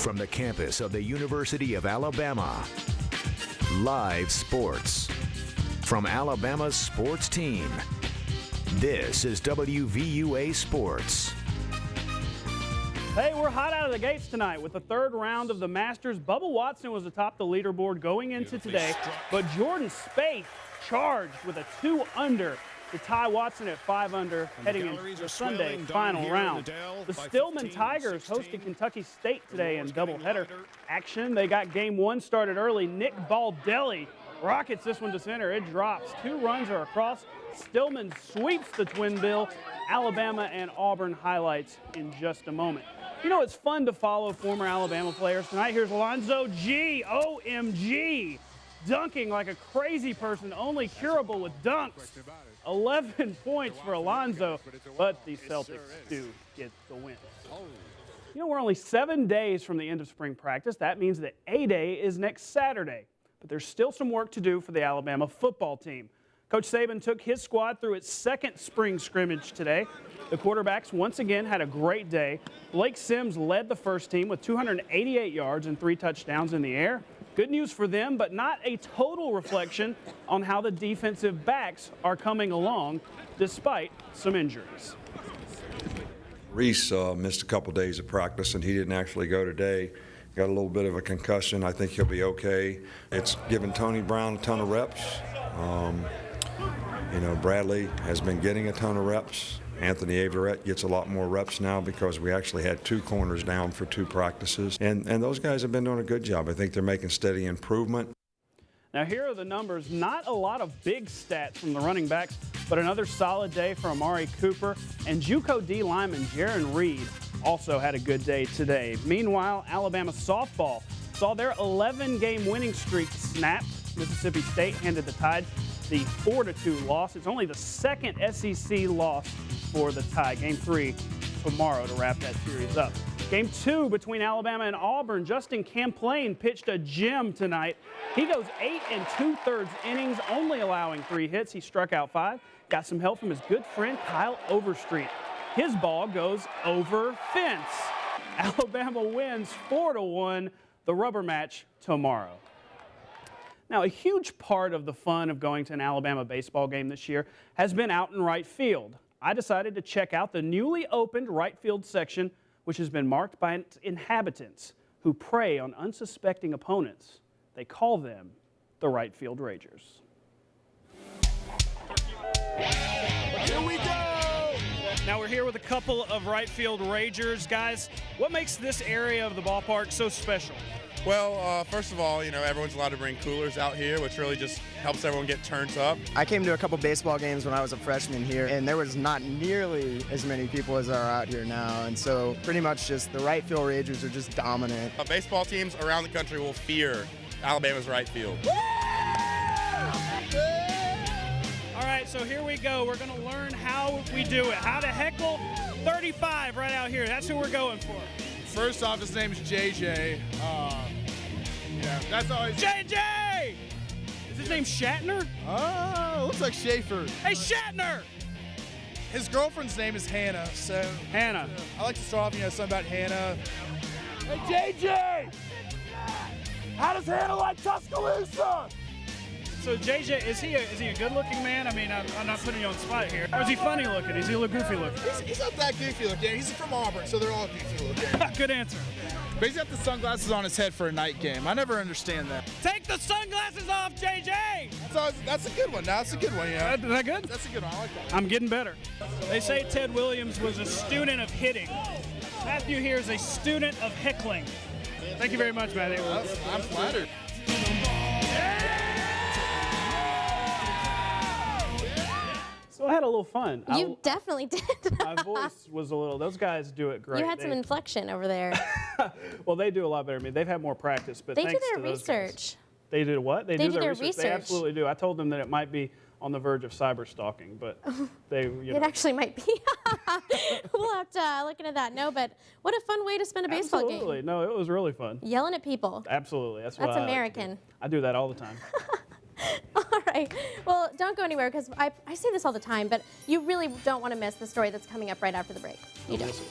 From the campus of the University of Alabama, live sports. From Alabama's sports team, this is WVUA Sports. Hey, we're hot out of the gates tonight with the third round of the Masters. Bubba Watson was atop the leaderboard going into today, but Jordan Spieth charged with a 2-under to tie Watson at 5-under heading into the Sunday final round. The Stillman Tigers hosted Kentucky State today in doubleheader action. They got game one started early. Nick Baldelli rockets this one to center. It drops. 2 runs are across. Stillman sweeps the twin bill. Alabama and Auburn highlights in just a moment. You know, it's fun to follow former Alabama players. Tonight, here's Alonzo G. OMG. Dunking like a crazy person, only curable with dunks. 11 points for Alonzo, but the Celtics do get the win. You know, we're only 7 days from the end of spring practice. That means that A-Day is next Saturday. But there's still some work to do for the Alabama football team. Coach Saban took his squad through its second spring scrimmage today. The quarterbacks once again had a great day. Blake Sims led the first team with 288 yards and 3 touchdowns in the air. Good news for them, but not a total reflection on how the defensive backs are coming along despite some injuries. Reese missed a couple days of practice, and he didn't actually go today. Got a little bit of a concussion. I think he'll be okay. It's given Tony Brown a ton of reps. You know, Bradley has been getting a ton of reps. Anthony Averett gets a lot more reps now because we actually had 2 corners down for 2 practices. And those guys have been doing a good job. I think they're making steady improvement. Now here are the numbers. Not a lot of big stats from the running backs, but another solid day for Amari Cooper. And JUCO D lineman Jaron Reed also had a good day today. Meanwhile, Alabama softball saw their 11-game winning streak snapped. Mississippi State handed the Tide the 4-2 loss. It's only the second SEC loss for the Tide. Game 3 tomorrow to wrap that series up. Game 2 between Alabama and Auburn. Justin Camplain pitched a gem tonight. He goes 8 2/3 innings, only allowing 3 hits. He struck out 5. Got some help from his good friend Kyle Overstreet. His ball goes over fence. Alabama wins 4-1 the rubber match tomorrow. Now, a huge part of the fun of going to an Alabama baseball game this year has been out in right field. I decided to check out the newly opened right field section, which has been marked by its inhabitants who prey on unsuspecting opponents. They call them the Right Field Ragers. Here we go! Now we're here with a couple of Right Field Ragers. Guys, what makes this area of the ballpark so special? Well, first of all, you know, everyone's allowed to bring coolers out here, which really just helps everyone get turned up. I came to a couple baseball games when I was a freshman here, and there was not nearly as many people as are out here now. And so pretty much just the right field Ragers are just dominant. Baseball teams around the country will fear Alabama's right field. All right, so here we go. We're going to learn how we do it, how to heckle 35 right out here. That's who we're going for. First off, his name is JJ. Yeah, that's always JJ! Is his name Shatner? looks like Schaefer. Hey, Shatner! His girlfriend's name is Hannah, so Hannah. I like to start off, something about Hannah. Hey, JJ! How does Hannah like Tuscaloosa? So JJ, is he a good-looking man? I mean, I'm not putting you on the spot here. Or is he funny looking? Is he a little goofy looking? He's not that goofy looking. He's from Auburn, so they're all goofy looking. Good answer. But he's got the sunglasses on his head for a night game. I never understand that. Take the sunglasses off, JJ! That's a good one. That's a good one, yeah. Is that good? That's a good one. I like that. I'm getting better. They say Ted Williams was a student of hitting. Matthew here is a student of heckling. Thank you very much, Matthew. I'm flattered. So I had a little fun. You definitely did. My voice was a little, those guys do it great. You had some inflection over there. Well, they do a lot better than me. They've had more practice, but they thanks do to their those research. Guys. They do what? They do their research. They research. absolutely do. I told them that it might be on the verge of cyber stalking, but they, you know. It actually might be. We'll have to look into that. No, but what a fun way to spend a baseball game. Absolutely. No, it was really fun. Yelling at people. Absolutely. That's American. I do that all the time. All right. Well, don't go anywhere because I say this all the time, but you really don't want to miss the story that's coming up right after the break. You don't.